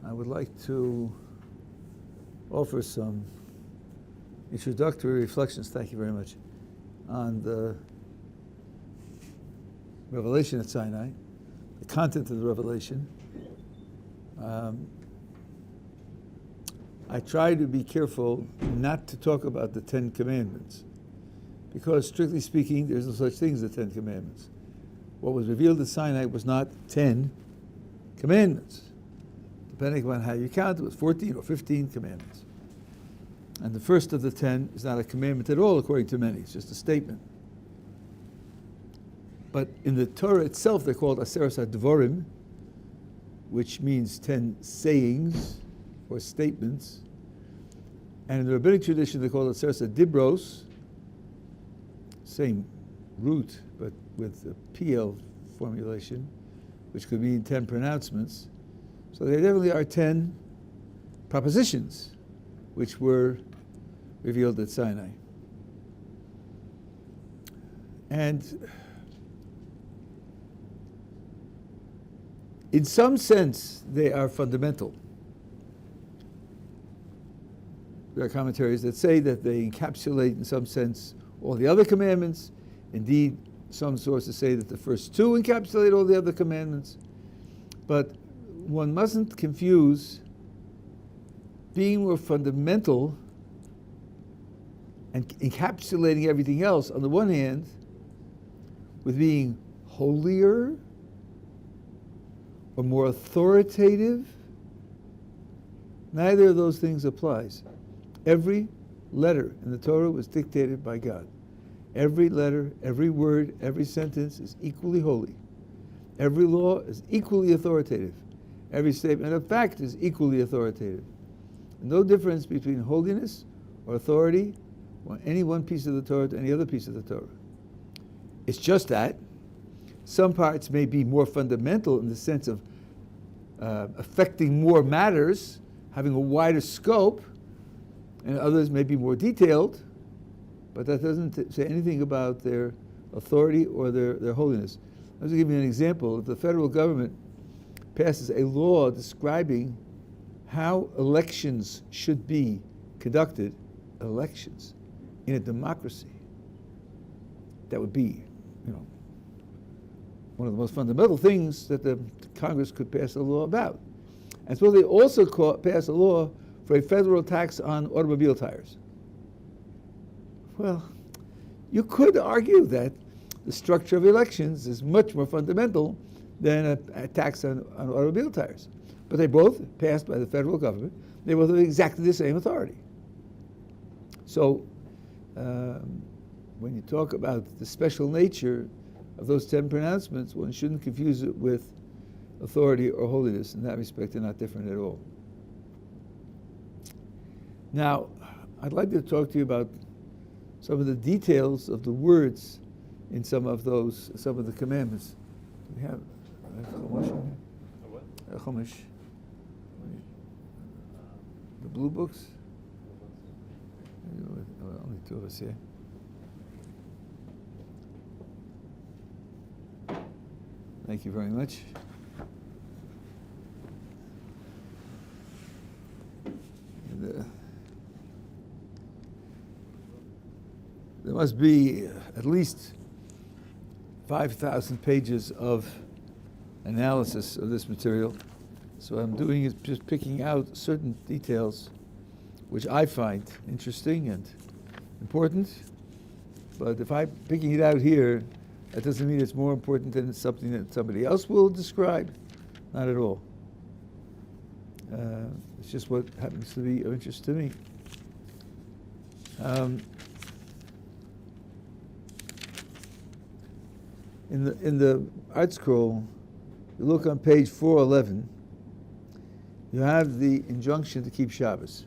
I would like to offer some introductory reflections, thank you very much, on the revelation at Sinai, the content of the revelation. I try to be careful not to talk about the Ten Commandments, because strictly speaking, there's no such thing as the Ten Commandments. What was revealed at Sinai was not 10 commandments. Depending on how you count, it was 14 or 15 commandments. And the first of the 10 is not a commandment at all, according to many. It's just a statement. But in the Torah itself, they're called Aseres HaDvorim, which means 10 sayings or statements. And in the rabbinic tradition, they're called Aseres HaDibros, same root, but with a PL formulation, which could mean 10 pronouncements. So there definitely are 10 propositions which were revealed at Sinai. And in some sense, they are fundamental. There are commentaries that say that they encapsulate, in some sense, all the other commandments. Indeed, some sources say that the first two encapsulate all the other commandments. But one mustn't confuse being more fundamental and encapsulating everything else, on the one hand, with being holier or more authoritative. Neither of those things applies. Every letter in the Torah was dictated by God. Every letter, every word, every sentence is equally holy. Every law is equally authoritative. Every statement of fact is equally authoritative. No difference between holiness or authority or any one piece of the Torah to any other piece of the Torah. It's just that some parts may be more fundamental in the sense of affecting more matters, having a wider scope, and others may be more detailed, but that doesn't say anything about their authority or their holiness. I'll just give you an example. If the federal government passes a law describing how elections should be conducted, elections in a democracy, that would be, one of the most fundamental things that the Congress could pass a law about. And so they also pass a law for a federal tax on automobile tires. Well, you could argue that the structure of elections is much more fundamental than a tax on automobile tires. But they both passed by the federal government. They both have exactly the same authority. So when you talk about the special nature of those 10 pronouncements, one shouldn't confuse it with authority or holiness. In that respect, they're not different at all. Now, I'd like to talk to you about some of the details of the words in some of the commandments. We have Chumash in here? Chumash. The blue books? Only two of us here. Thank you very much. There must be at least 5,000 pages of analysis of this material. So what I'm doing is just picking out certain details which I find interesting and important. But if I'm picking it out here, that doesn't mean it's more important than something that somebody else will describe. Not at all. It's just what happens to be of interest to me. In the Art Scroll, you look on page 411, you have the injunction to keep Shabbos.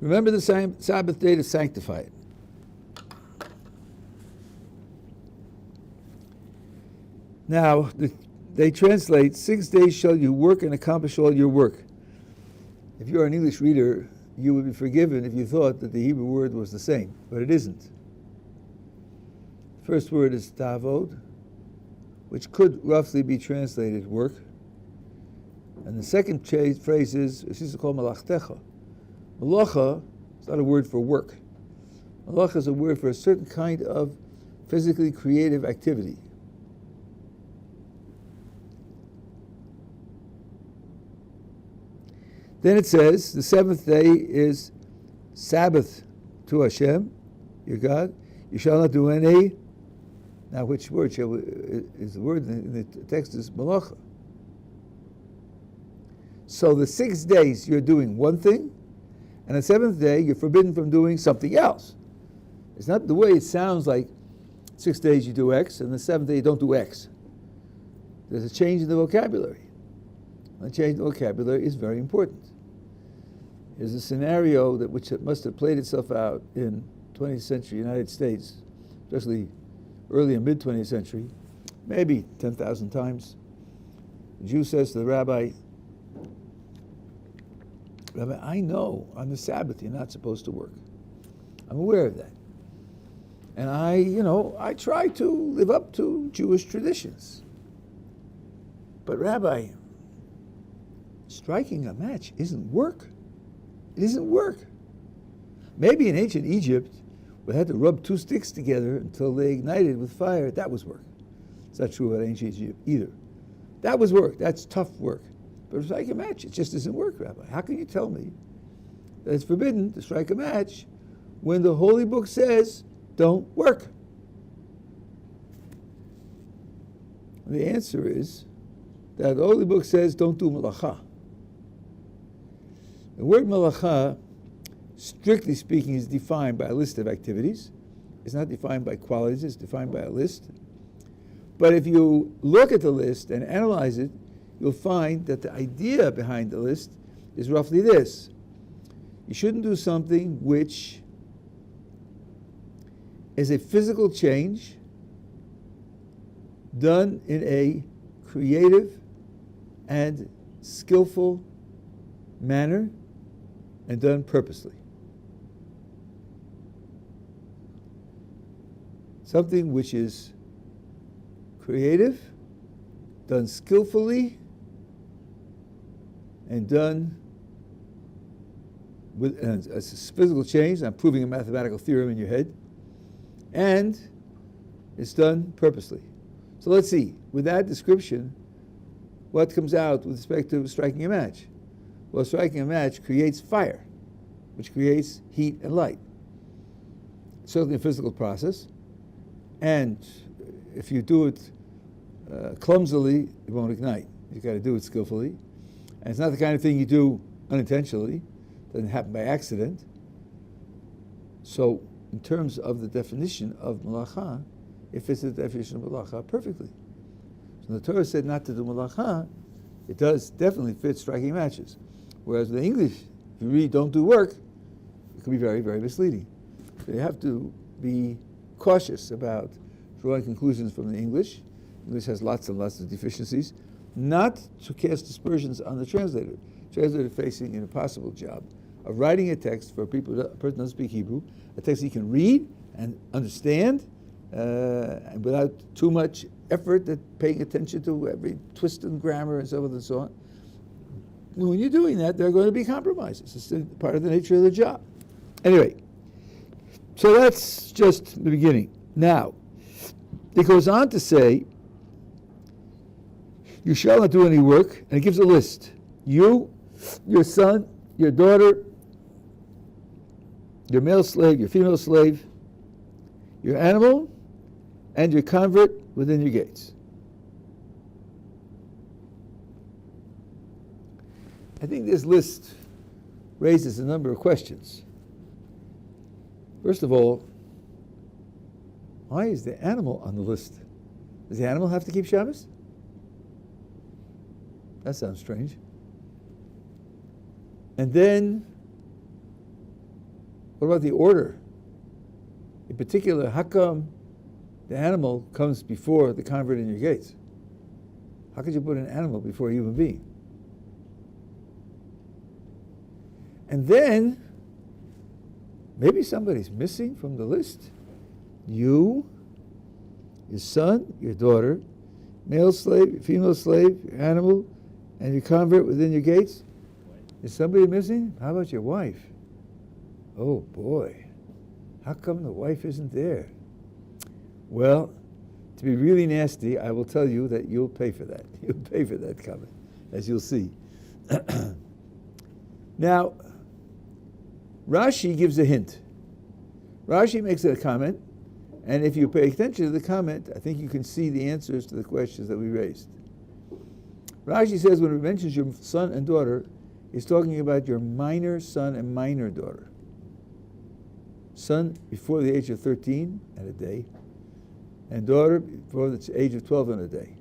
Remember the Sabbath day to sanctify it. Now, they translate, 6 days shall you work and accomplish all your work. If you're an English reader, you would be forgiven if you thought that the Hebrew word was the same, but it isn't. The first word is tavod, which could roughly be translated work. And the second phrase is, this is called malachtecha. Malacha is not a word for work. Malacha is a word for a certain kind of physically creative activity. Then it says, the seventh day is Sabbath to Hashem, your God. You shall not do any. Now, which word is the word in the text is malacha. So the 6 days you're doing one thing, and the seventh day you're forbidden from doing something else. It's not the way it sounds like 6 days you do X, and the seventh day you don't do X. There's a change in the vocabulary. A change in the vocabulary is very important. There's a scenario which must have played itself out in 20th century United States, especially early and mid-20th century, maybe 10,000 times. The Jew says to the rabbi, Rabbi, I know on the Sabbath you're not supposed to work. I'm aware of that. And I try to live up to Jewish traditions. But Rabbi, striking a match isn't work. It isn't work. Maybe in ancient Egypt, we had to rub two sticks together until they ignited with fire. That was work. It's not true about ancient Egypt either. That was work. That's tough work. But to strike a match, it just isn't work, Rabbi. How can you tell me that it's forbidden to strike a match when the Holy Book says don't work? The answer is that the Holy Book says don't do malacha. The word malacha, strictly speaking, is defined by a list of activities. It's not defined by qualities, it's defined by a list. But if you look at the list and analyze it, you'll find that the idea behind the list is roughly this. You shouldn't do something which is a physical change done in a creative and skillful manner and done purposely. Something which is creative, done skillfully, and done with a physical change. I'm proving a mathematical theorem in your head, and it's done purposely. So let's see, with that description, what comes out with respect to striking a match? Well, striking a match creates fire, which creates heat and light. It's certainly a physical process, and if you do it clumsily, it won't ignite. You've got to do it skillfully. And it's not the kind of thing you do unintentionally. It doesn't happen by accident. So in terms of the definition of malacha, it fits the definition of malacha perfectly. So the Torah said not to do malacha, it does definitely fit striking matches. Whereas in the English, if you read don't do work, it can be very, very misleading. So you have to be cautious about drawing conclusions from the English. English has lots and lots of deficiencies. Not to cast aspersions on the translator. Translator facing an impossible job of writing a text for a person who doesn't speak Hebrew, a text he can read and understand, and without too much effort at paying attention to every twist in grammar and so forth and so on. When you're doing that, there are going to be compromises. It's part of the nature of the job. Anyway, so that's just the beginning. Now, it goes on to say, you shall not do any work, and it gives a list. You, your son, your daughter, your male slave, your female slave, your animal, and your convert within your gates. I think this list raises a number of questions. First of all, why is the animal on the list? Does the animal have to keep Shabbos? That sounds strange. And then, what about the order? In particular, how come the animal comes before the convert in your gates? How could you put an animal before a human being? And then, maybe somebody's missing from the list. You, your son, your daughter, male slave, female slave, your animal, and your convert within your gates. Is somebody missing? How about your wife? Oh boy, how come the wife isn't there? Well, to be really nasty, I will tell you that you'll pay for that. You'll pay for that comment, as you'll see. Now, Rashi gives a hint. Rashi makes a comment, and if you pay attention to the comment, I think you can see the answers to the questions that we raised. Rashi says when it mentions your son and daughter, he's talking about your minor son and minor daughter. Son before the age of 13 and a day, and daughter before the age of 12 and a day.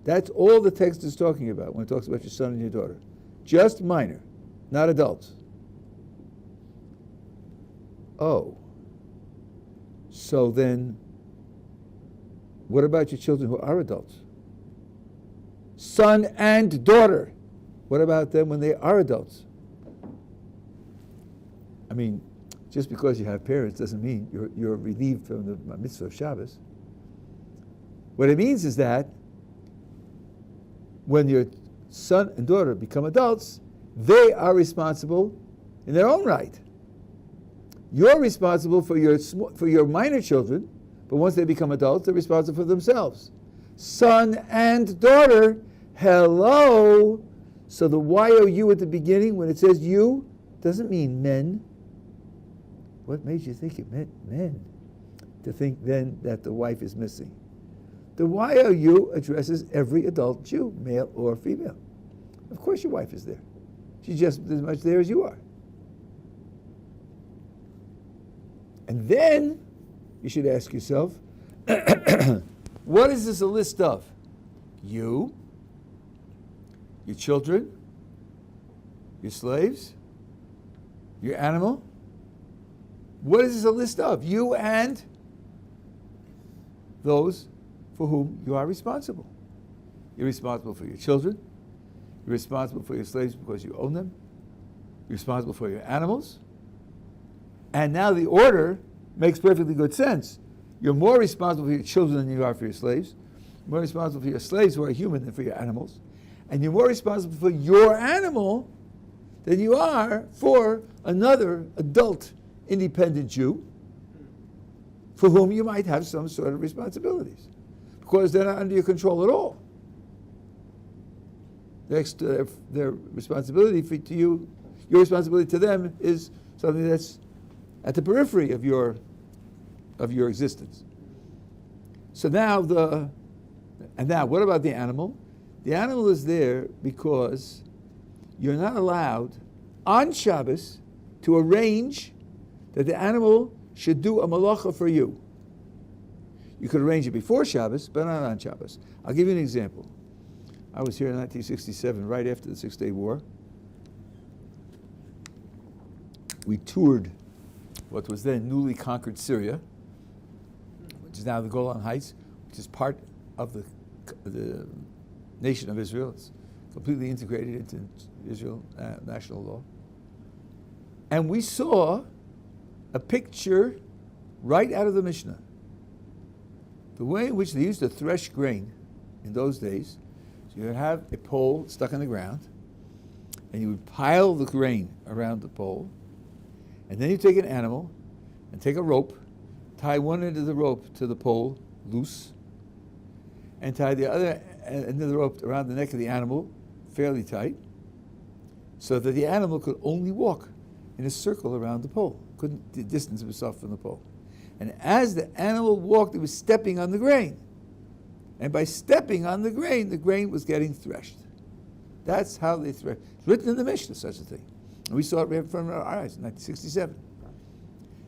That's all the text is talking about when it talks about your son and your daughter. Just minor, not adults. Oh. So then, what about your children who are adults? Son and daughter. What about them when they are adults? I mean, just because you have parents doesn't mean you're relieved from the mitzvah of Shabbos. What it means is that when your son and daughter become adults, they are responsible in their own right. You're responsible for your minor children, but once they become adults, they're responsible for themselves. Son and daughter, hello. So the Y-O-U at the beginning, when it says you, doesn't mean men. What made you think it meant men? To think then that the wife is missing. The Y-O-U addresses every adult Jew, male or female. Of course your wife is there. She's just as much there as you are. And then you should ask yourself, what is this a list of? You, your children, your slaves, your animal. What is this a list of? You and those for whom you are responsible. You're responsible for your children. You're responsible for your slaves because you own them. You're responsible for your animals. And now the order makes perfectly good sense. You're more responsible for your children than you are for your slaves. You're more responsible for your slaves who are human than for your animals. And you're more responsible for your animal than you are for another adult independent Jew for whom you might have some sort of responsibilities, because they're not under your control at all. Their responsibility to you, your responsibility to them is something that's at the periphery of your existence. So now what about the animal? The animal is there because you're not allowed on Shabbos to arrange that the animal should do a malacha for you. You could arrange it before Shabbos, but not on Shabbos. I'll give you an example. I was here in 1967, right after the Six-Day War. We toured what was then newly conquered Syria, which is now the Golan Heights, which is part of the nation of Israel. It's completely integrated into Israel national law. And we saw a picture right out of the Mishnah. The way in which they used to thresh grain in those days, so you would have a pole stuck in the ground, and you would pile the grain around the pole, and then you take an animal and take a rope, tie one end of the rope to the pole loose, and tie the other end of the rope around the neck of the animal fairly tight, so that the animal could only walk in a circle around the pole, couldn't distance himself from the pole. And as the animal walked, it was stepping on the grain. And by stepping on the grain was getting threshed. That's how they thresh. It's written in the Mishnah, such a thing. And we saw it right in front of our eyes in 1967.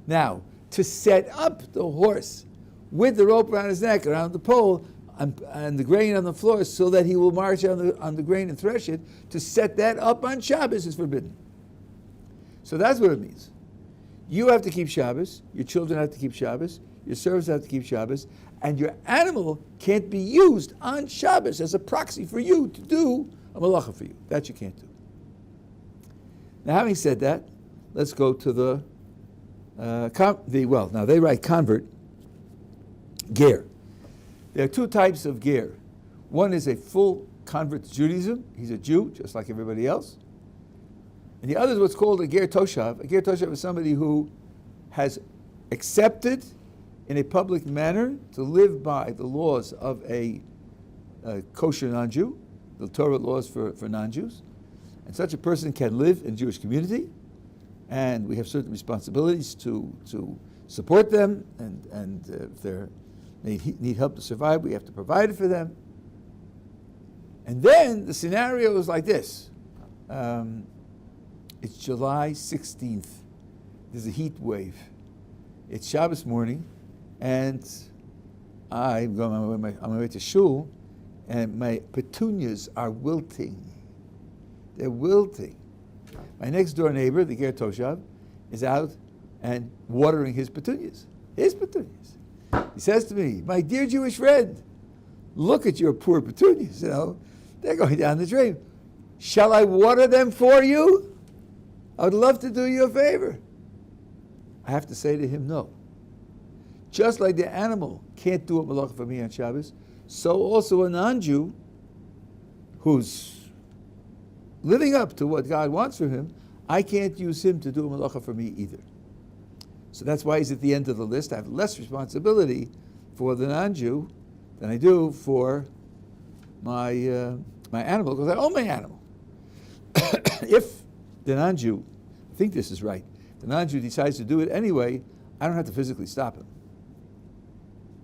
Now, to set up the horse with the rope around his neck, around the pole, and the grain on the floor, so that he will march on the grain and thresh it, to set that up on Shabbos is forbidden. So that's what it means. You have to keep Shabbos, your children have to keep Shabbos, your servants have to keep Shabbos, and your animal can't be used on Shabbos as a proxy for you to do a malacha for you. That you can't do. Now, having said that, let's go to now they write convert, ger. There are two types of ger. One is a full convert to Judaism. He's a Jew, just like everybody else. And the other is what's called a ger toshav. A ger toshav is somebody who has accepted in a public manner to live by the laws of a kosher non-Jew, the Torah laws for non-Jews. And such a person can live in Jewish community, and we have certain responsibilities to support them, and if they need help to survive, we have to provide it for them. And then the scenario is like this. It's July 16th. There's a heat wave. It's Shabbos morning, and I'm going on my way to shul, and my petunias are wilting. They're wilting. My next door neighbor, the Ger Toshav, is out and watering his petunias. His petunias. He says to me, "My dear Jewish friend, look at your poor petunias. They're going down the drain. Shall I water them for you? I would love to do you a favor." I have to say to him, no. Just like the animal can't do a malacha for me on Shabbos, so also a non-Jew who's living up to what God wants from him, I can't use him to do a malacha for me either. So that's why he's at the end of the list. I have less responsibility for the non-Jew than I do for my animal, because I own my animal. If the non-Jew, I think this is right, the non-Jew decides to do it anyway, I don't have to physically stop him.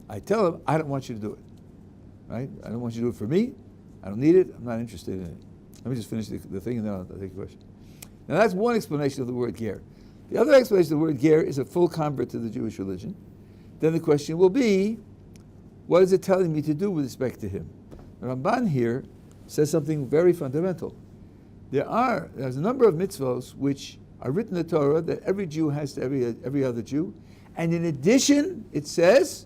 I tell him, I don't want you to do it. Right? I don't want you to do it for me. I don't need it. I'm not interested in it. Let me just finish the thing and then I'll take a question. Now that's one explanation of the word ger. The other explanation of the word ger is a full convert to the Jewish religion. Then the question will be, what is it telling me to do with respect to him? The Ramban here says something very fundamental. There's a number of mitzvos which are written in the Torah that every Jew has to every other Jew. And in addition, it says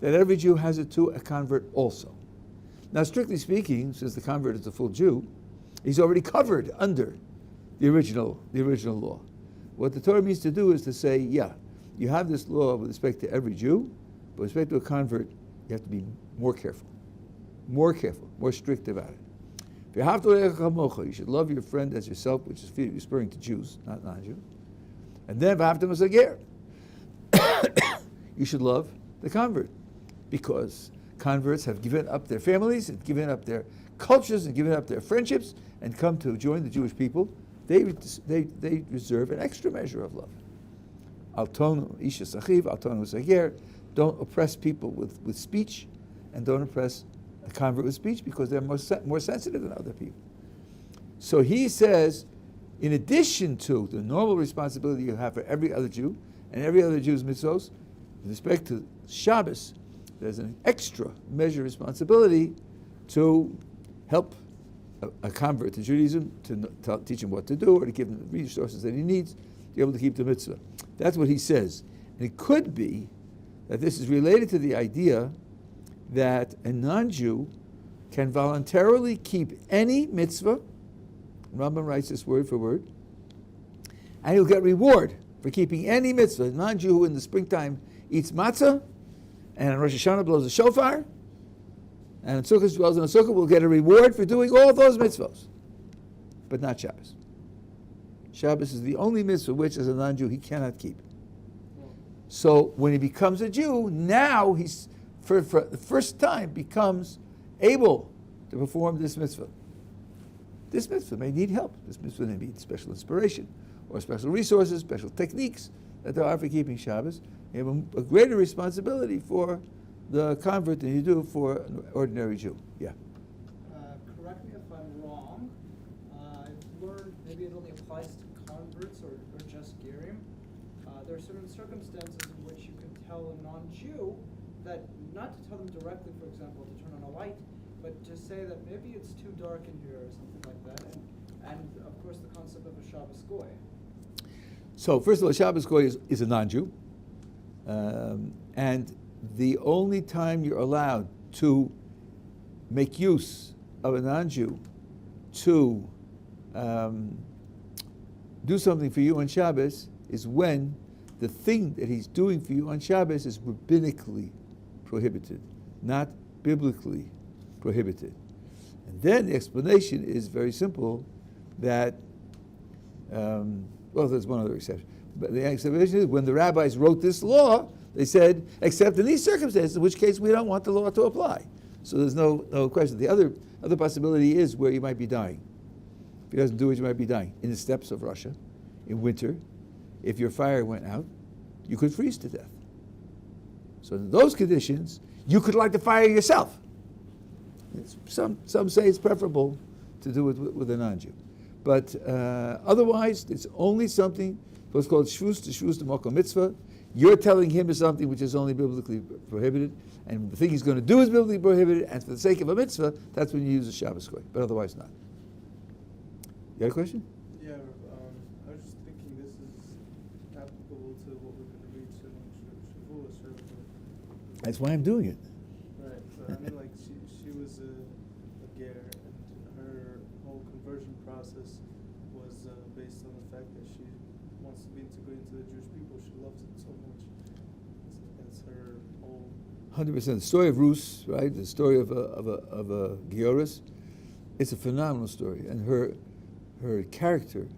that every Jew has it to a convert also. Now, strictly speaking, since the convert is a full Jew, he's already covered under the original law. What the Torah means to do is to say, yeah, you have this law with respect to every Jew, but with respect to a convert, you have to be more careful, more strict about it. You should love your friend as yourself, which is referring to Jews, not non-Jews. And then, you should love the convert, because converts have given up their families, and given up their cultures, and given up their friendships, and come to join the Jewish people. They reserve an extra measure of love. Don't oppress people with speech, and don't oppress a convert with speech, because they're more sensitive than other people. So he says, in addition to the normal responsibility you have for every other Jew, and every other Jew's mitzvos, with respect to Shabbos, there's an extra measure of responsibility to help a convert to Judaism, to teach him what to do, or to give him the resources that he needs to be able to keep the mitzvah. That's what he says. And it could be that this is related to the idea that a non-Jew can voluntarily keep any mitzvah, Rambam writes this word for word, and he'll get reward for keeping any mitzvah. A non-Jew who in the springtime eats matzah, and on Rosh Hashanah blows a shofar, and in Sukkot dwells in a sukkah, will get a reward for doing all those mitzvahs, but not Shabbos. Shabbos is the only mitzvah which, as a non-Jew, he cannot keep. So when he becomes a Jew, now he's, for the first time, becomes able to perform this mitzvah. This mitzvah may need help. This mitzvah may need special inspiration, or special resources, special techniques that there are for keeping Shabbos. You have a greater responsibility for the convert than you do for an ordinary Jew. Yeah. Correct me if I'm wrong. I've learned maybe it only applies to converts or just Gerim. There are certain circumstances in which you can tell a non-Jew that, not to tell them directly, for example, to turn on a light, but to say that maybe it's too dark in here or something like that. And of course, the concept of a Shabbos Goy. So first of all, Shabbos Goy is a non-Jew. And the only time you're allowed to make use of a non-Jew to do something for you on Shabbos is when the thing that he's doing for you on Shabbos is rabbinically prohibited, not biblically prohibited. And then the explanation is very simple, that, well, there's one other exception. But the explanation is when the rabbis wrote this law, they said, except in these circumstances, in which case we don't want the law to apply. So there's no question. The other possibility is where you might be dying. If he doesn't do it, you might be dying. In the steppes of Russia, in winter, if your fire went out, you could freeze to death. So in those conditions, you could light the fire yourself. Some say it's preferable to do it with a non-Jew. But otherwise, it's only something, what's called shvus to mokom mitzvah. You're telling him is something which is only biblically prohibited, and the thing he's going to do is biblically prohibited, and for the sake of a mitzvah, that's when you use a Shabbos goy, but otherwise not. You got a question? Yeah, I was just thinking this is applicable to what we're going to read soon on Shavuos. That's why I'm doing it. Right, but I mean, like, she was a ger, and her whole conversion process was based on the fact that she wants to be integrated into the Jewish people. She loves it so much. That's her whole. 100%. The story of Rus, right? The story of a Gioris. It's a phenomenal story, and her character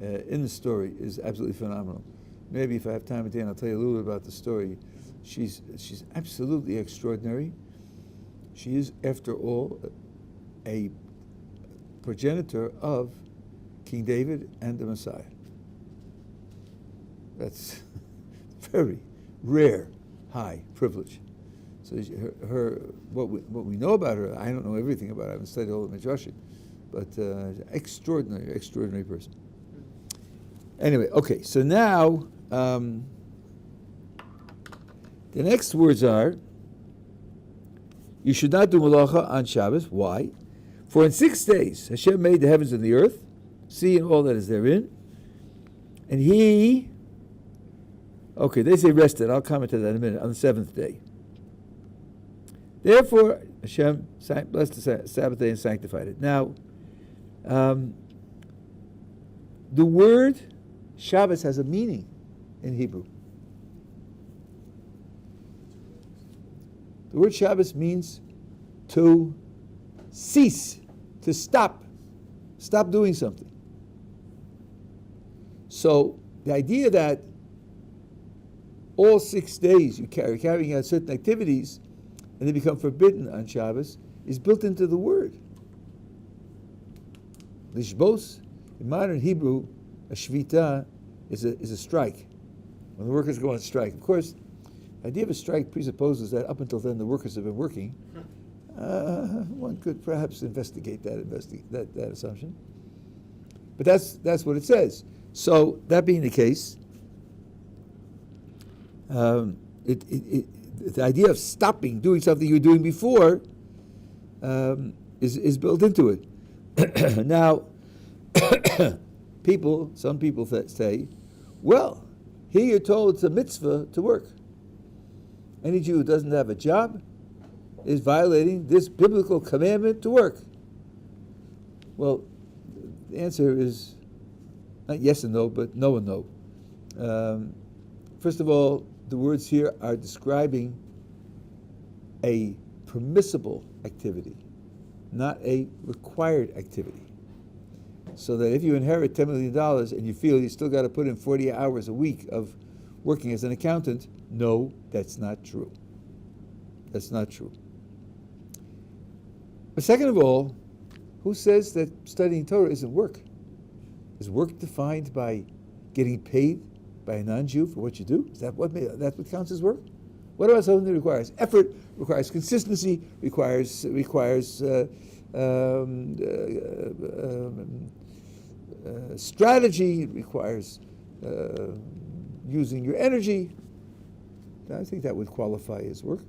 in the story is absolutely phenomenal. Maybe if I have time at the end, I'll tell you a little bit about the story. She's absolutely extraordinary. She is, after all, a progenitor of King David and the Messiah. That's very rare, high privilege. So what we know about her, I don't know everything about her. I haven't studied all the Midrashim, but extraordinary person. Anyway, okay. So now the next words are: you should not do malacha on Shabbos. Why? For in 6 days Hashem made the heavens and the earth, sea and all that is therein, and He. Okay, they say rested. I'll comment to that in a minute. On the 7th day. Therefore, Hashem blessed the Sabbath day and sanctified it. Now, the word Shabbos has a meaning in Hebrew. The word Shabbos means to cease, to stop doing something. So the idea that all 6 days you're carrying out certain activities and they become forbidden on Shabbos is built into the word. Lishbos, in modern Hebrew, a shvita is a strike. When the workers go on strike. Of course, the idea of a strike presupposes that up until then the workers have been working. One could perhaps investigate that assumption. But that's what it says. So that being the case, the idea of stopping doing something you were doing before is built into it. Now, some people say, well, here you're told it's a mitzvah to work. Any Jew who doesn't have a job is violating this biblical commandment to work. Well, the answer is not yes and no, but no and no. First of all, the words here are describing a permissible activity, not a required activity. So that if you inherit $10 million and you feel you still got to put in 40 hours a week of working as an accountant, no, that's not true. That's not true. But second of all, who says that studying Torah isn't work? Is work defined by getting paid by a non-Jew for what you do? Is that what counts as work? What about something that requires effort, requires consistency, requires strategy, requires using your energy? I think that would qualify as work.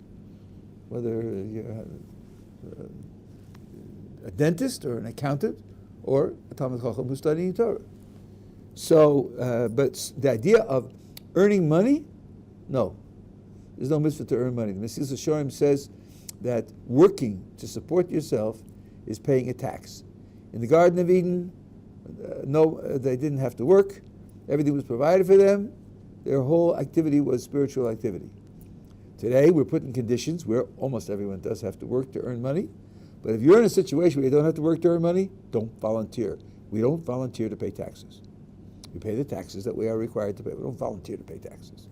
Whether you're a dentist or an accountant or a Talmid Chacham who's studying Torah. So, but the idea of earning money, no. There's no mitzvah to earn money. The Mesilas Yesharim says that working to support yourself is paying a tax. In the Garden of Eden, they didn't have to work. Everything was provided for them. Their whole activity was spiritual activity. Today, we're put in conditions where almost everyone does have to work to earn money. But if you're in a situation where you don't have to work to earn money, don't volunteer. We don't volunteer to pay taxes. We pay the taxes that we are required to pay. We don't volunteer to pay taxes.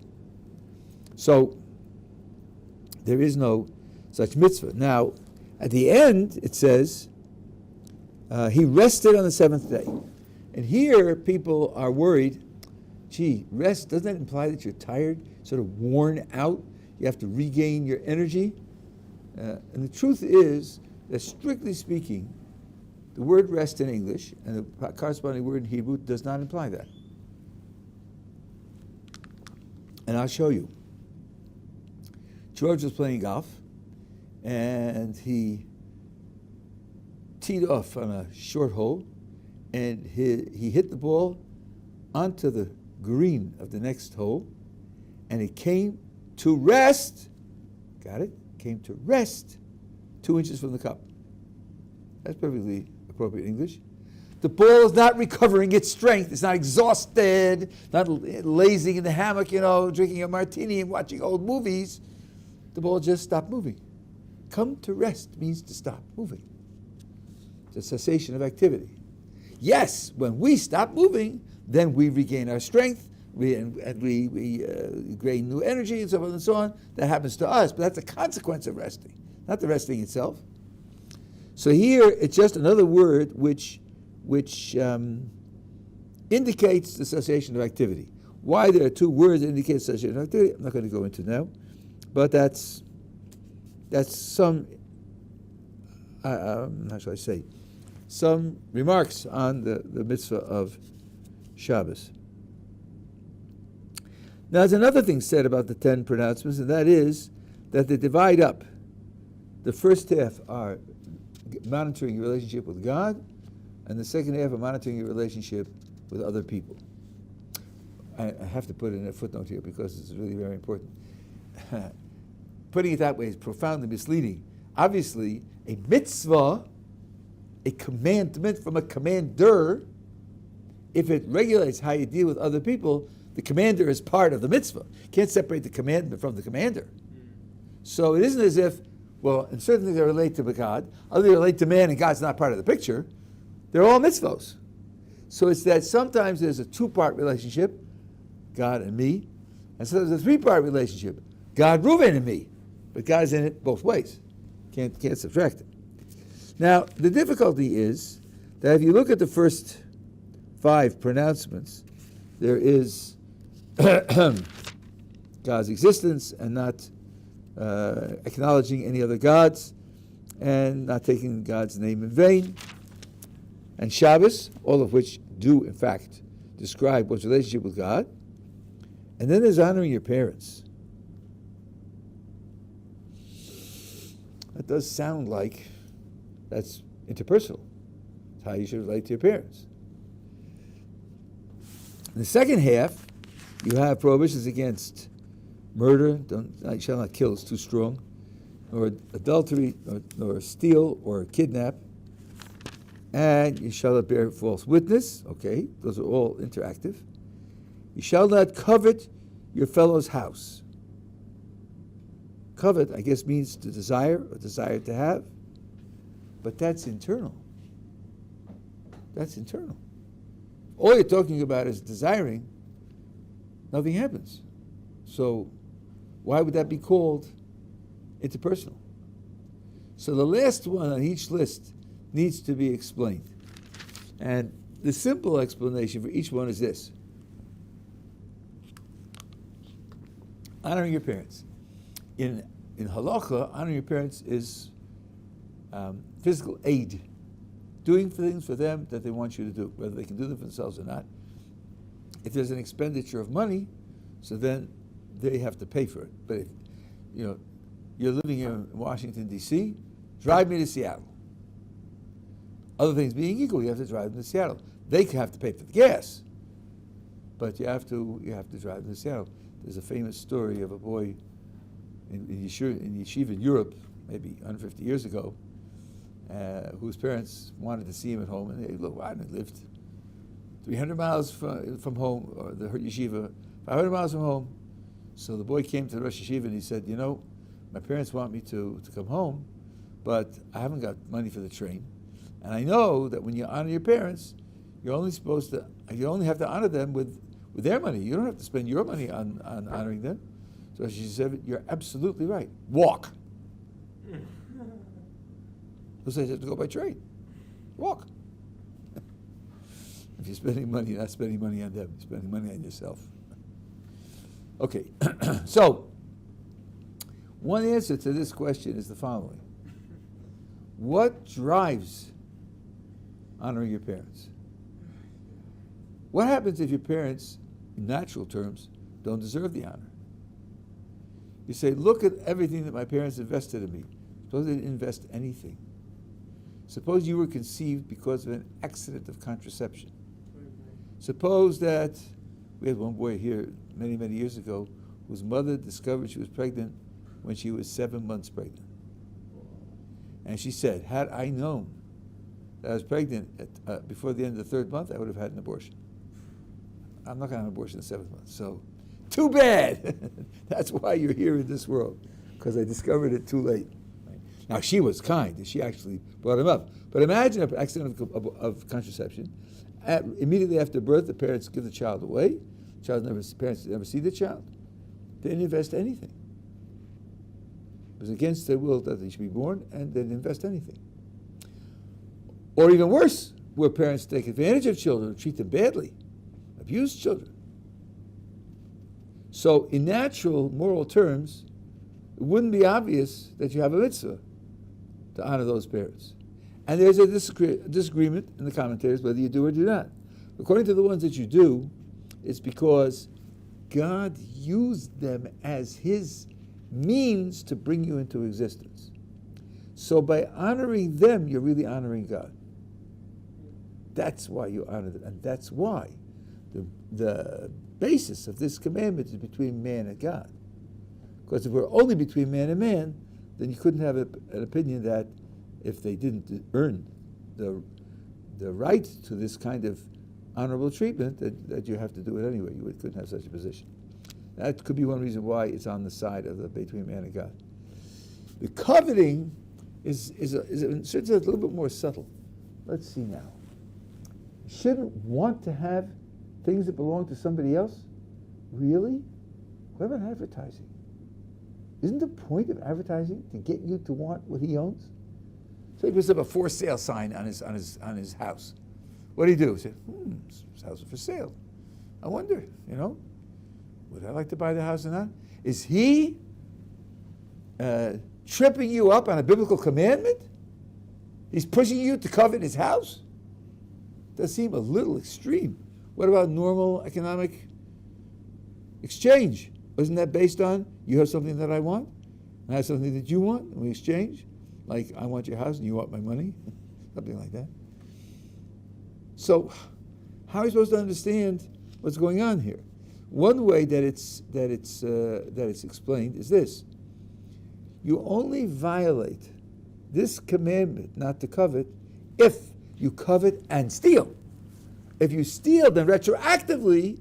So, there is no such mitzvah. Now, at the end, it says, he rested on the seventh day. And here, people are worried, gee, rest, doesn't that imply that you're tired, sort of worn out? You have to regain your energy? And the truth is that, strictly speaking, the word rest in English and the corresponding word in Hebrew does not imply that. And I'll show you. George was playing golf, and he teed off on a short hole, and he hit the ball onto the green of the next hole, and it came to rest, got it? Came to rest 2 inches from the cup. That's perfectly appropriate English. The ball is not recovering its strength. It's not exhausted, not lazing in the hammock, drinking a martini and watching old movies. The ball just stopped moving. Come to rest means to stop moving. It's a cessation of activity. Yes, when we stop moving, then we regain our strength, we gain new energy and so on and so on. That happens to us, but that's a consequence of resting, not the resting itself. So here, it's just another word which indicates the cessation of activity. Why there are two words that indicate cessation of activity, I'm not going to go into now, but that's some, how shall I say, some remarks on the mitzvah of Shabbos. Now, there's another thing said about the 10 pronouncements, and that is that they divide up. The first half are monitoring your relationship with God, and the second half are monitoring your relationship with other people. I have to put in a footnote here because it's really very important. Putting it that way is profoundly misleading. Obviously, a mitzvah, a commandment from a commander, if it regulates how you deal with other people, the commander is part of the mitzvah. You can't separate the commandment from the commander. So it isn't as if, well, in certain things they relate to God, others relate to man, and God's not part of the picture. They're all mitzvahs. So it's that sometimes there's a two-part relationship, God and me, and sometimes a three-part relationship, God, Reuven, and me. But God's in it both ways. Can't subtract it. Now, the difficulty is that if you look at the first 5 pronouncements, there is God's existence and not acknowledging any other gods and not taking God's name in vain. And Shabbos, all of which do, in fact, describe one's relationship with God. And then there's honoring your parents. That does sound like that's interpersonal. It's how you should relate to your parents. In the second half, you have prohibitions against murder, you shall not kill, it's too strong, or adultery, nor steal, or kidnap, and you shall not bear false witness. Okay, those are all interactive. You shall not covet your fellow's house. Covet, I guess, means to desire or desire to have, but that's internal. That's internal. All you're talking about is desiring, nothing happens. So why would that be called interpersonal? So the last one on each list needs to be explained. And the simple explanation for each one is this. Honoring your parents. In halakha, honoring your parents is physical aid. Doing things for them that they want you to do, whether they can do them for themselves or not. If there's an expenditure of money, so then they have to pay for it. But if you're living here in Washington, D.C., drive me to Seattle. Other things being equal, you have to drive them to Seattle. They have to pay for the gas, but you have to drive them to Seattle. There's a famous story of a boy in Yeshiva in Europe, maybe 150 years ago, whose parents wanted to see him at home, and they lived 300 miles from home, or the yeshiva, 500 miles from home. So the boy came to the Rosh Yeshiva and he said, my parents want me to come home, but I haven't got money for the train. And I know that when you honor your parents, you only have to honor them with their money. You don't have to spend your money on honoring them. So she said, you're absolutely right. Walk. So I have to go by train. Walk. If you're spending money, you're not spending money on them. You're spending money on yourself. Okay. So, one answer to this question is the following. What drives honoring your parents? What happens if your parents, in natural terms, don't deserve the honor? You say, look at everything that my parents invested in me. Suppose they didn't invest anything. Suppose you were conceived because of an accident of contraception. Suppose that we had one boy here many, many years ago whose mother discovered she was pregnant when she was 7 months pregnant. And she said, had I known that I was pregnant before the end of the 3rd month, I would have had an abortion. I'm not going to have an abortion in the 7th month. So, too bad. That's why you're here in this world, because I discovered it too late. Right? Now, she was kind. She actually brought him up. But imagine an accident of contraception. Immediately after birth, the parents give the child away. Parents never see the child. They didn't invest anything. It was against their will that they should be born, and they didn't invest anything. Or even worse, where parents take advantage of children, treat them badly, abuse children. So, in natural moral terms, it wouldn't be obvious that you have a mitzvah to honor those parents. And there's a disagreement in the commentators whether you do or do not. According to the ones that you do, it's because God used them as His means to bring you into existence. So by honoring them, you're really honoring God. That's why you honor them. And that's why the basis of this commandment is between man and God. Because if we're only between man and man, then you couldn't have an opinion that if they didn't earn the right to this kind of honorable treatment, that you have to do it anyway. You couldn't have such a position. That could be one reason why it's on the side of the between man and God. The coveting is a little bit more subtle. Let's see now. You shouldn't want to have things that belong to somebody else? Really? What about advertising? Isn't the point of advertising to get you to want what he owns? So he puts up a for sale sign on his house. What do you do? He said, this house is for sale. I wonder, would I like to buy the house or not? Is he tripping you up on a biblical commandment? He's pushing you to covet his house? Does seem a little extreme. What about normal economic exchange? Isn't that based on you have something that I want, and I have something that you want, and we exchange? Like, I want your house and you want my money? Something like that. So, how are you supposed to understand what's going on here? One way that it's explained is this: you only violate this commandment not to covet if you covet and steal. If you steal, then retroactively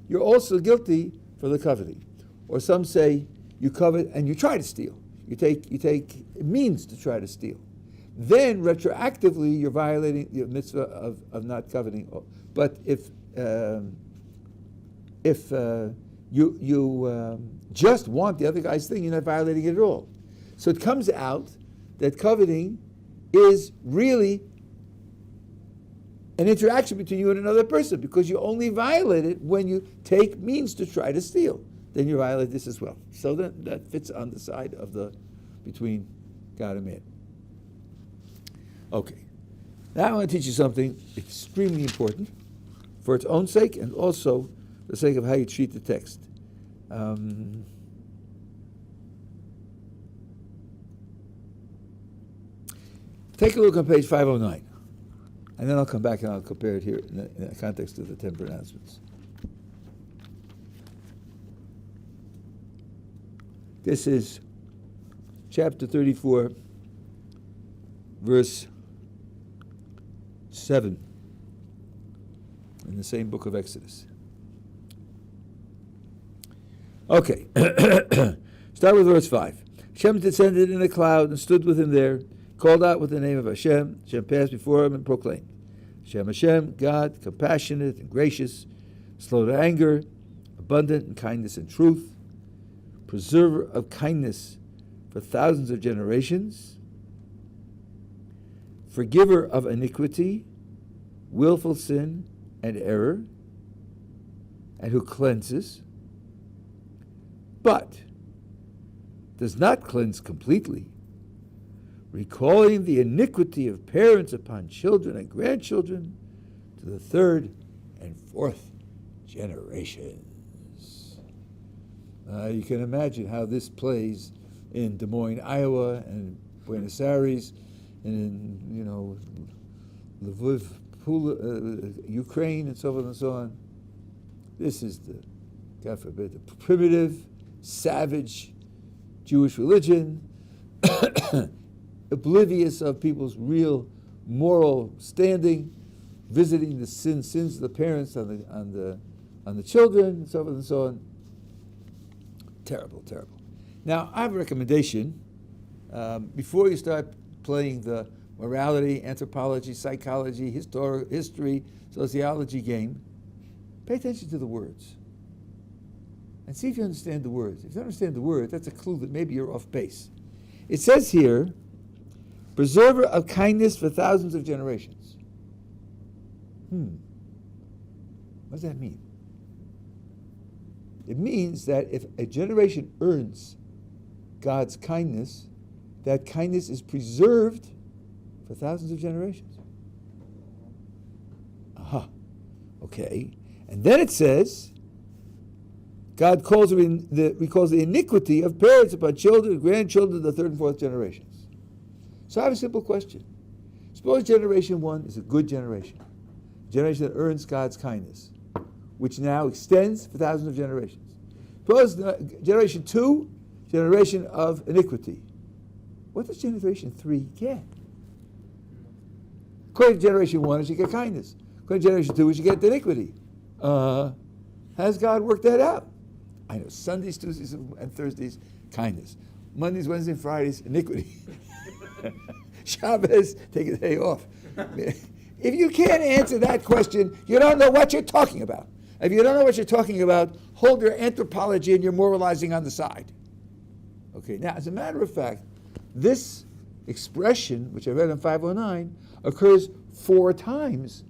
you're also guilty for the coveting. Or some say you covet and you try to steal. You take means to try to steal. Then retroactively you're violating the mitzvah of not coveting. But if you just want the other guy's thing, you're not violating it at all. So it comes out that coveting is really an interaction between you and another person, because you only violate it when you take means to try to steal. Then you violate this as well. So that fits on the side of the between God and man. Okay. Now I want to teach you something extremely important for its own sake and also for the sake of how you treat the text. Take a look on page 509, and then I'll come back and I'll compare it here in the context of the 10 pronouncements. This is chapter 34, verse 7. in the same book of Exodus. Okay, start with verse 5. Hashem descended in a cloud and stood with him there, called out with the name of Hashem. Hashem passed before him and proclaimed, Hashem, Hashem, God, compassionate and gracious, slow to anger, abundant in kindness and truth, preserver of kindness for thousands of generations, forgiver of iniquity, willful sin and error, and who cleanses, but does not cleanse completely, recalling the iniquity of parents upon children and grandchildren to the third and fourth generations. You can imagine how this plays in Des Moines, Iowa, and Buenos Aires, and in, Lviv, Ukraine, and so forth and so on. This is the, God forbid, the primitive, savage Jewish religion, oblivious of people's real moral standing, visiting the sins of the parents on the children, and so forth and so on. Terrible, terrible. Now, I have a recommendation. Before you start playing the morality, anthropology, psychology, history, sociology game, pay attention to the words. And see if you understand the words. If you don't understand the words, that's a clue that maybe you're off base. It says here, preserver of kindness for thousands of generations. What does that mean? It means that if a generation earns God's kindness, that kindness is preserved for thousands of generations. Aha. Okay. And then it says, God recalls the iniquity of parents upon children and grandchildren, the third and fourth generations. So I have a simple question. Suppose generation 1 is a good generation, a generation that earns God's kindness, which now extends for thousands of generations. Suppose generation 2, generation of iniquity. What does generation 3 get? According to generation 1, it should get kindness. According to generation 2, it should get iniquity. Has God worked that out? I know, Sundays, Tuesdays, and Thursdays, kindness. Mondays, Wednesdays, and Fridays, iniquity. Shabbos, take a day off. If you can't answer that question, you don't know what you're talking about. If you don't know what you're talking about, hold your anthropology and your moralizing on the side. Okay, now, as a matter of fact, this expression, which I read in 509, occurs 4 times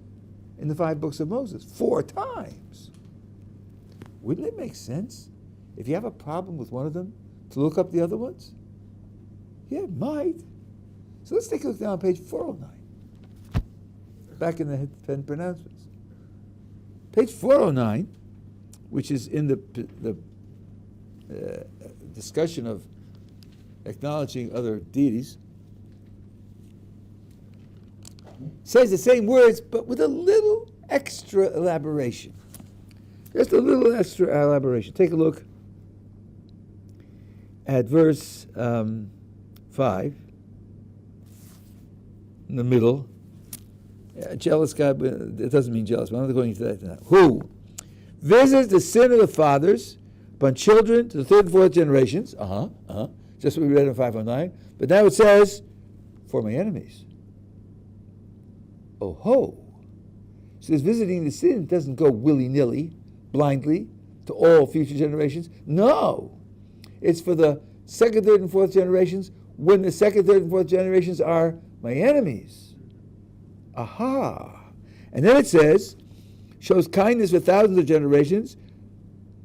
in the 5 books of Moses. 4 times. Wouldn't it make sense, if you have a problem with one of them, to look up the other ones? Yeah, it might. So let's take a look down on page 409. Back in the 10 pronouncements. Page 409, which is in the discussion of acknowledging other deities, says the same words, but with a little extra elaboration. Just a little extra elaboration. Take a look at verse 5, in the middle. Jealous God, but it doesn't mean jealous, but I'm not going into that now. Who visits the sin of the fathers upon children to the third and fourth generations. Just what we read in 509. But now it says, for my enemies. Oh ho. So this visiting the sin doesn't go willy-nilly, blindly, to all future generations. No. It's for the second, third, and fourth generations, when the second, third, and fourth generations are my enemies. Aha. And then it says, shows kindness for thousands of generations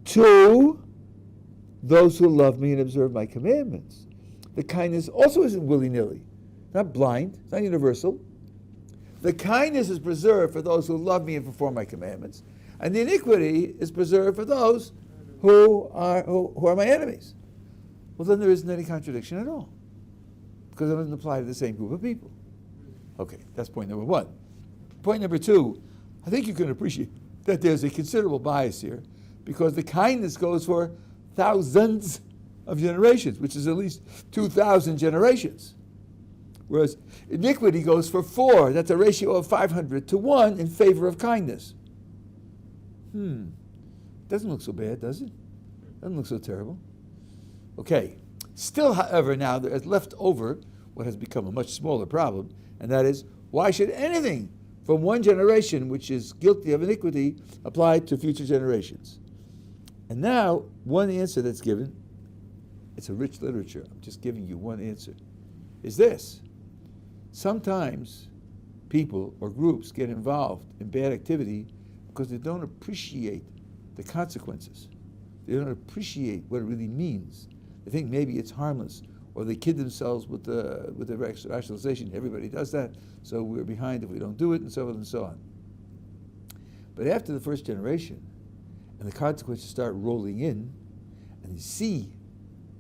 to those who love me and observe my commandments. The kindness also isn't willy-nilly, not blind, it's not universal. The kindness is preserved for those who love me and perform my commandments, and the iniquity is preserved for those who are my enemies. Well, then there isn't any contradiction at all, because it doesn't apply to the same group of people. Okay, that's point number 1. Point number 2, I think you can appreciate that there's a considerable bias here, because the kindness goes for thousands of generations, which is at least 2,000 generations. Whereas iniquity goes for 4. That's a ratio of 500 to 1 in favor of kindness. Doesn't look so bad, does it? Doesn't look so terrible. Okay. Still, however, now there is left over what has become a much smaller problem, and that is, why should anything from one generation which is guilty of iniquity apply to future generations? And now, one answer that's given, it's a rich literature, I'm just giving you one answer, is this. Sometimes people or groups get involved in bad activity because they don't appreciate the consequences. They don't appreciate what it really means. They think maybe it's harmless, or they kid themselves with the rationalization. Everybody does that, so we're behind if we don't do it, and so forth and so on. But after the first generation, and the consequences start rolling in, and you see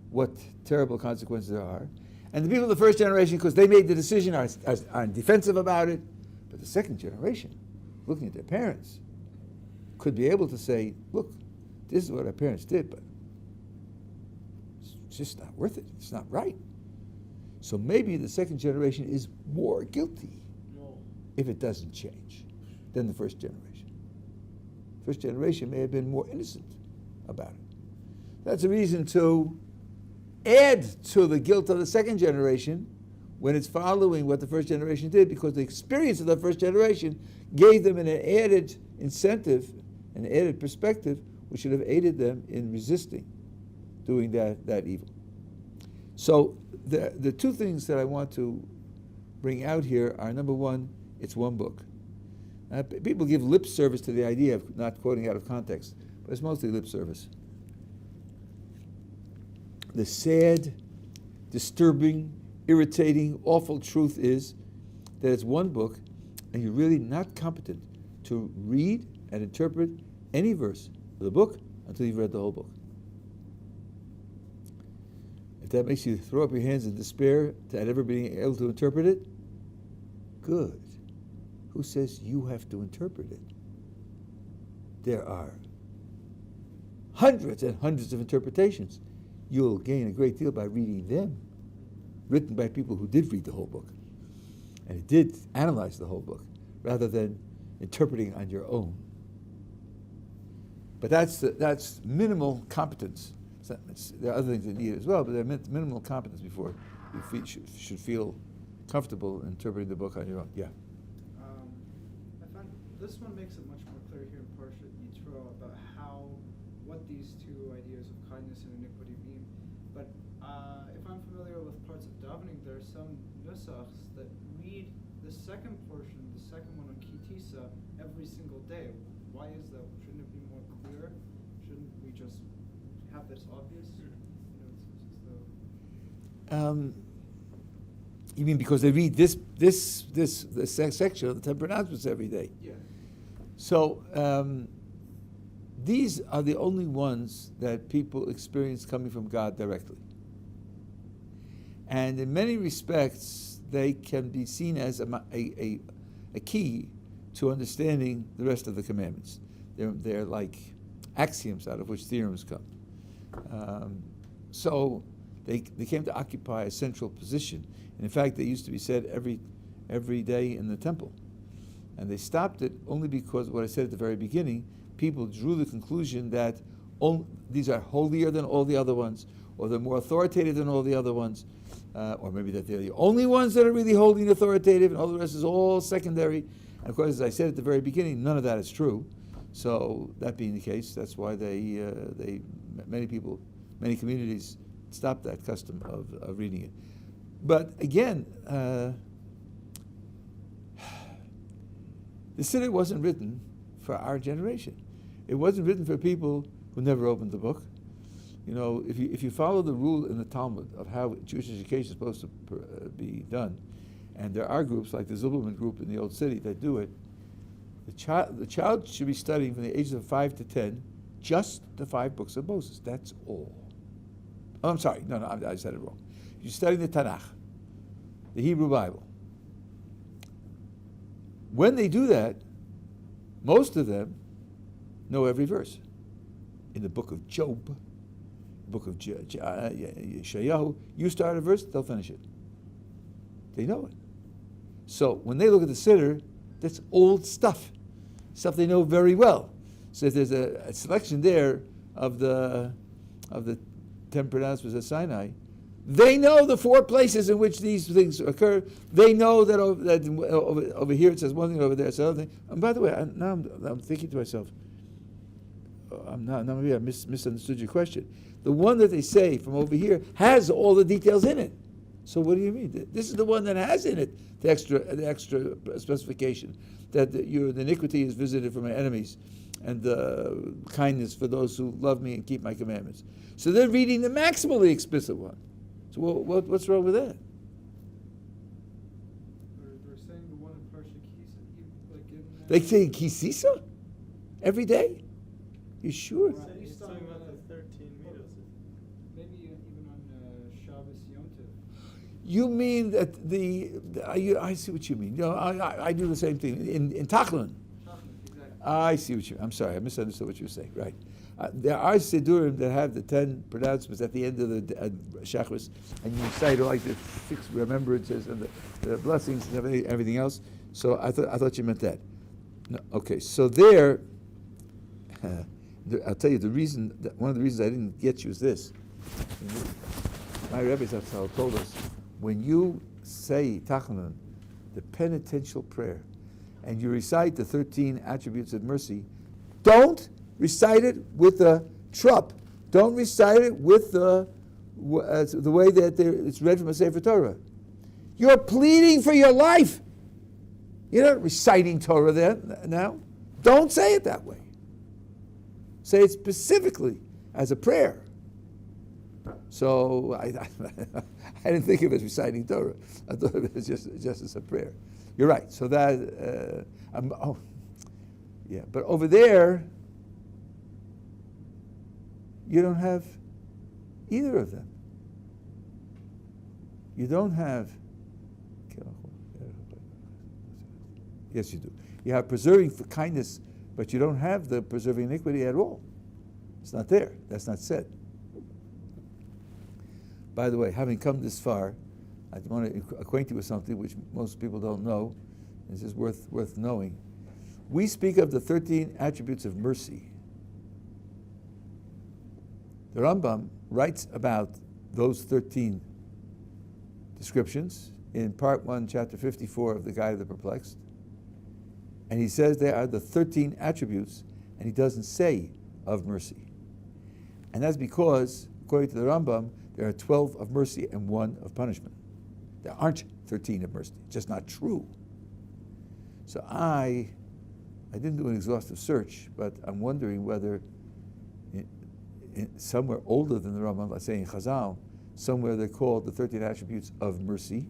what terrible consequences there are, and the people of the first generation, because they made the decision, are defensive about it, but the second generation, looking at their parents, could be able to say, look, this is what our parents did, but it's just not worth it. It's not right. So maybe the second generation is more guilty if it doesn't change than the first generation. First generation may have been more innocent about it. That's a reason to add to the guilt of the second generation when it's following what the first generation did, because the experience of the first generation gave them an added incentive, an added perspective, which should have aided them in resisting doing that evil. So the two things that I want to bring out here are, number one, it's one book. People give lip service to the idea of not quoting out of context, but it's mostly lip service. The sad, disturbing, irritating, awful truth is that it's one book, and you're really not competent to read and interpret any verse of the book until you've read the whole book. If that makes you throw up your hands in despair at ever being able to interpret it, good. Who says you have to interpret it? There are hundreds and hundreds of interpretations. You'll gain a great deal by reading them, written by people who did read the whole book and did analyze the whole book, rather than interpreting on your own. But that's minimal competence. There are other things that need it as well, but they're minimal competence before you should feel comfortable interpreting the book on your own. Yeah. I find this one makes it much more clear here in Parshat Yitro about what these two ideas of kindness and iniquity mean. But if I'm familiar with parts of davening, there are some nusachs that read the second portion, the second one on Kitisa, every single day. Why is that? Shouldn't it be more clear? Shouldn't we just have this obvious? You mean because they read this section of the 10 Pronouncements every day? Yeah. So these are the only ones that people experience coming from God directly. And in many respects, they can be seen as a key to understanding the rest of the commandments. They're like axioms out of which theorems come. So they came to occupy a central position. And in fact, they used to be said every day in the temple. And they stopped it only because, what I said at the very beginning, people drew the conclusion that these are holier than all the other ones, or they're more authoritative than all the other ones, or maybe that they're the only ones that are really holy and authoritative, and all the rest is all secondary. And of course, as I said at the very beginning, none of that is true. So that being the case, that's why many communities stopped that custom of reading it. But again, the Siddur wasn't written for our generation. It wasn't written for people who never opened the book. You know, if you follow the rule in the Talmud of how Jewish education is supposed to be done, and there are groups like the Zubelman group in the Old City that do it, the child should be studying from the ages of 5 to 10 just the 5 books of Moses. That's all. Oh, I'm sorry. No, I said it wrong. You're studying the Tanakh, the Hebrew Bible. When they do that, most of them know every verse. In the book of Job, the book of Yeshayahu, you start a verse, they'll finish it. They know it. So when they look at the Siddur, that's old stuff they know very well. So if there's a selection there of the 10 pronouncements at Sinai, they know the 4 places in which these things occur. They know that over here it says one thing, over there it says another thing. And by the way, I'm thinking to myself, maybe I misunderstood your question. The one that they say from over here has all the details in it. So what do you mean? This is the one that has in it the extra specification that the iniquity is visited from my enemies, and the kindness for those who love me and keep my commandments. So they're reading the maximally explicit one. So what's wrong with that? They're saying the one in Parsha Kisa, like in They say Kisisa every day. You sure? So he's talking about the 13 midos. maybe even on Shabbos Yom Tov. You mean that I see what you mean. You know, I do the same thing in Tachlon. Exactly. I see what you. I'm sorry, I misunderstood what you were saying. Right, there are sidurim that have the 10 pronouncements at the end of the Shachris, and you recite like the 6 remembrances and the blessings and everything else. So I thought you meant that. No, okay, so there. I'll tell you one of the reasons I didn't get you is this. My Rebbe Zatzal told us, when you say Tachanun, the penitential prayer, and you recite the 13 attributes of mercy, don't recite it with a trup. Don't recite it with the way that it's read from a Sefer Torah. You're pleading for your life. You're not reciting Torah there now. Don't say it that way. Say it specifically as a prayer. So I didn't think of it as reciting Torah. I thought of it as just as a prayer. You're right. So that but over there you don't have either of them. You don't have. Yes, you do. You have preserving for kindness, but you don't have the preserving iniquity at all. It's not there. That's not said. By the way, having come this far, I want to acquaint you with something which most people don't know. This is worth knowing. We speak of the 13 attributes of mercy. The Rambam writes about those 13 descriptions in Part 1, Chapter 54 of the Guide of the Perplexed. And he says there are the 13 attributes, and he doesn't say of mercy. And that's because, according to the Rambam, there are 12 of mercy and 1 of punishment. There aren't 13 of mercy. It's just not true. So I didn't do an exhaustive search, but I'm wondering whether somewhere older than the Rambam, let's say in Chazal, somewhere they're called the 13 attributes of mercy.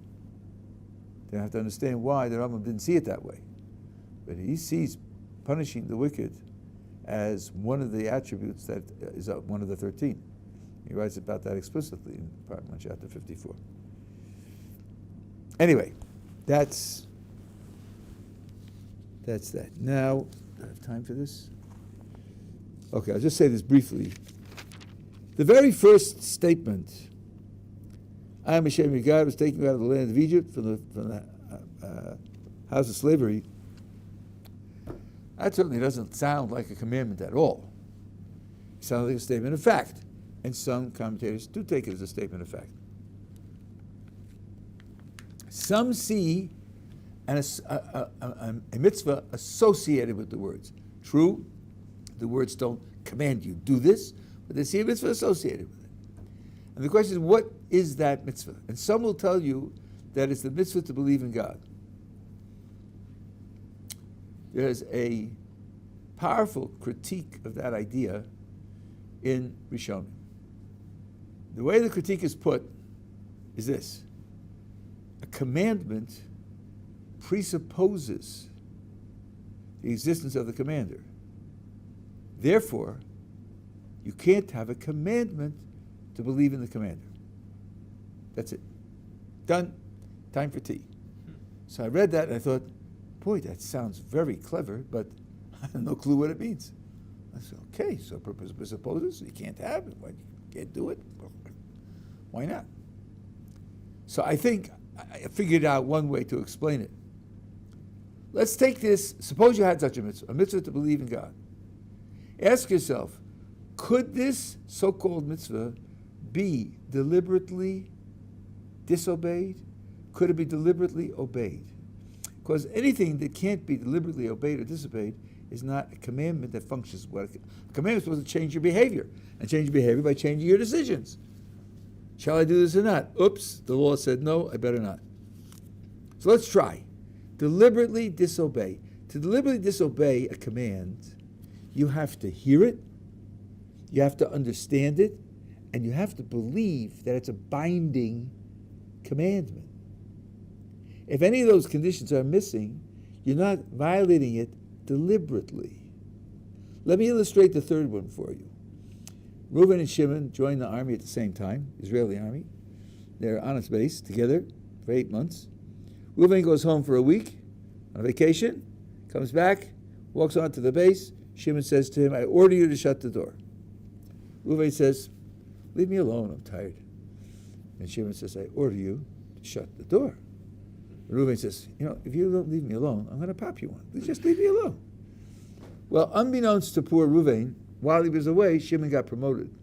They have to understand why the Rambam didn't see it that way. But he sees punishing the wicked as one of the attributes that is one of the 13. He writes about that explicitly in Part 1, Chapter 54. Anyway, that's that. Now, do I have time for this? Okay, I'll just say this briefly. The very first statement, I am Hashem your God, was taking you out of the land of Egypt from the house of slavery. That certainly doesn't sound like a commandment at all. It sounds like a statement of fact. And some commentators do take it as a statement of fact. Some see a mitzvah associated with the words. True, the words don't command you, do this, but they see a mitzvah associated with it. And the question is, what is that mitzvah? And some will tell you that it's the mitzvah to believe in God. There's a powerful critique of that idea in Rishonim. The way the critique is put is this: a commandment presupposes the existence of the commander. Therefore, you can't have a commandment to believe in the commander. That's it. Done. Time for tea. So I read that and I thought, boy, that sounds very clever, but I have no clue what it means. I said, okay, so presupposes you can't have it. Why you can't do it? Well, why not? So I think I figured out one way to explain it. Let's take this. Suppose you had such a mitzvah to believe in God. Ask yourself, could this so-called mitzvah be deliberately disobeyed? Could it be deliberately obeyed? Because anything that can't be deliberately obeyed or disobeyed is not a commandment that functions. A commandment is supposed to change your behavior, and change your behavior by changing your decisions. Shall I do this or not? Oops, the law said no, I better not. So let's try. Deliberately disobey. To deliberately disobey a command, you have to hear it, you have to understand it, and you have to believe that it's a binding commandment. If any of those conditions are missing, you're not violating it deliberately. Let me illustrate the third one for you. Reuven and Shimon joined the army at the same time, Israeli army. They're on its base together for 8 months. Reuven goes home for a week on vacation, comes back, walks onto the base. Shimon says to him, I order you to shut the door. Reuven says, leave me alone, I'm tired. And Shimon says, I order you to shut the door. Reuven says, if you don't leave me alone, I'm going to pop you one. Just leave me alone. Well, unbeknownst to poor Reuven, while he was away, Shimon got promoted.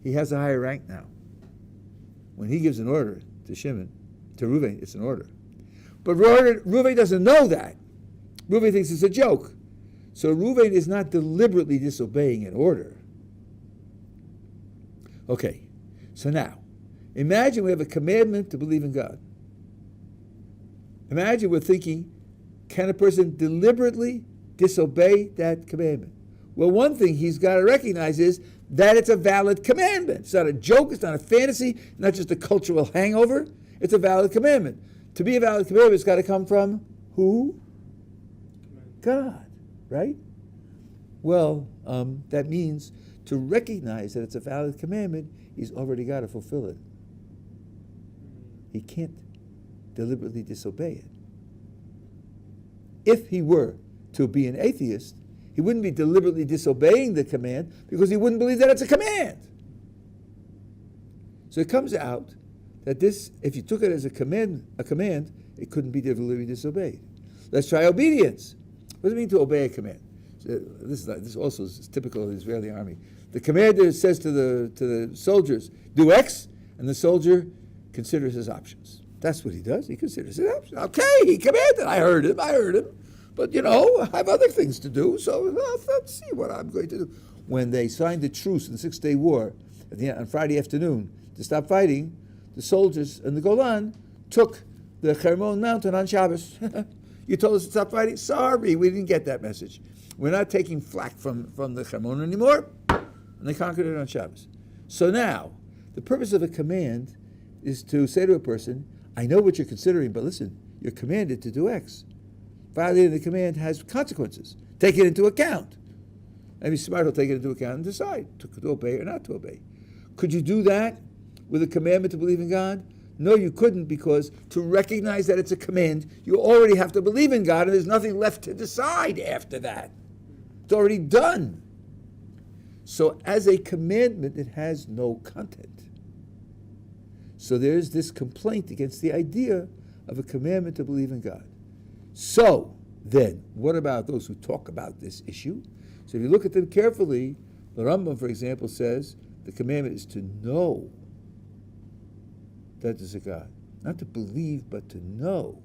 He has a higher rank now. When he gives an order to Reuven, it's an order. But Reuven doesn't know that. Reuven thinks it's a joke. So Reuven is not deliberately disobeying an order. Okay, so now, imagine we have a commandment to believe in God. Imagine we're thinking, can a person deliberately disobey that commandment? Well, one thing he's got to recognize is that it's a valid commandment. It's not a joke, it's not a fantasy, not just a cultural hangover. It's a valid commandment. To be a valid commandment, it's got to come from who? God, right? Well, that means to recognize that it's a valid commandment, he's already got to fulfill it. He can't deliberately disobey it. If he were to be an atheist, he wouldn't be deliberately disobeying the command because he wouldn't believe that it's a command. So it comes out that this, if you took it as a command, it couldn't be deliberately disobeyed. Let's try obedience. What does it mean to obey a command? So this also is typical of the Israeli army. The commander says to the soldiers, do X, and the soldier considers his options. That's what he does. He considers his options. Okay, he commanded. I heard him. But, I have other things to do, so let's see what I'm going to do. When they signed the truce in the 6-Day War on Friday afternoon to stop fighting, the soldiers in the Golan took the Hermon mountain on Shabbos. You told us to stop fighting? Sorry, we didn't get that message. We're not taking flack from the Hermon anymore. And they conquered it on Shabbos. So now, the purpose of a command is to say to a person, I know what you're considering, but listen, you're commanded to do X. Violating the command has consequences. Take it into account. Maybe smart will take it into account and decide to obey or not to obey. Could you do that with a commandment to believe in God? No, you couldn't, because to recognize that it's a command, you already have to believe in God, and there's nothing left to decide after that. It's already done. So as a commandment, it has no content. So there's this complaint against the idea of a commandment to believe in God. So then, what about those who talk about this issue? So if you look at them carefully, the Rambam, for example, says the commandment is to know that there's a God. Not to believe, but to know.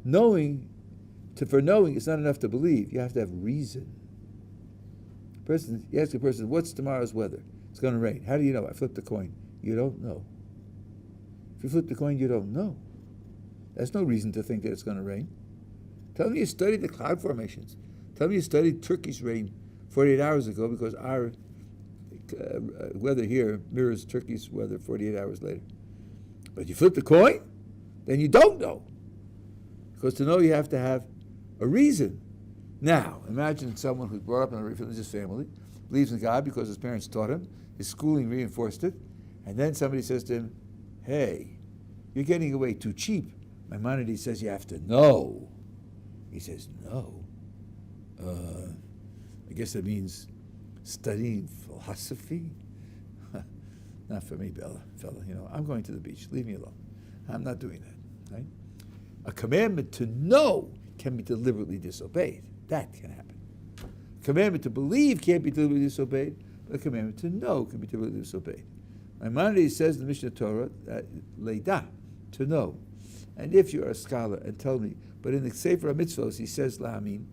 For knowing, it's not enough to believe. You have to have reason. You ask a person, what's tomorrow's weather? It's going to rain. How do you know? I flipped a coin. You don't know. If you flip the coin, you don't know. There's no reason to think that it's going to rain. Tell me you studied the cloud formations. Tell me you studied Turkey's rain 48 hours ago, because our weather here mirrors Turkey's weather 48 hours later. But you flip the coin, then you don't know. Because to know, you have to have a reason. Now, imagine someone who's brought up in a religious family, believes in God because his parents taught him, his schooling reinforced it, and then somebody says to him, hey, you're getting away too cheap. Maimonides says you have to know. He says, no. I guess that means studying philosophy? Not for me, fella. I'm going to the beach. Leave me alone. I'm not doing that. Right? A commandment to know can be deliberately disobeyed. That can happen. commandment to believe can't be deliberately disobeyed, but a commandment to know can be deliberately disobeyed. Maimonides says in the Mishnah Torah that leida, to know. And if you're a scholar and tell me, but in the Sefer HaMitzvos he says la'amin,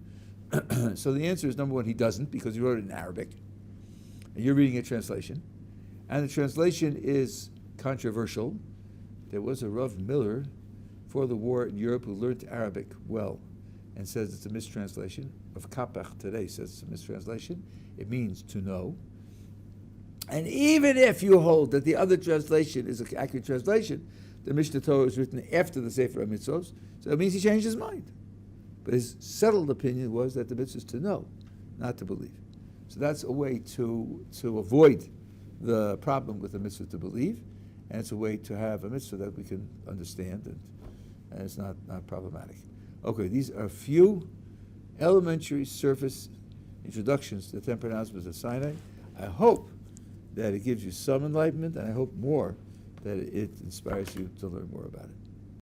so the answer is number one, he doesn't, because he wrote it in Arabic, and you're reading a translation, and the translation is controversial. There was a Rav Miller for the war in Europe who learned Arabic well and says it's a mistranslation. Of Kapach today says it's a mistranslation. It means to know. And even if you hold that the other translation is an accurate translation, the Mishnah Torah was written after the Sefer HaMitzvos, so it means he changed his mind. But his settled opinion was that the mitzvah is to know, not to believe. So that's a way to avoid the problem with the mitzvah to believe, and it's a way to have a mitzvah that we can understand, and it's not problematic. Okay, these are a few elementary surface introductions to the 10 pronouncements of Sinai. I hope that it gives you some enlightenment, and I hope more that it inspires you to learn more about it.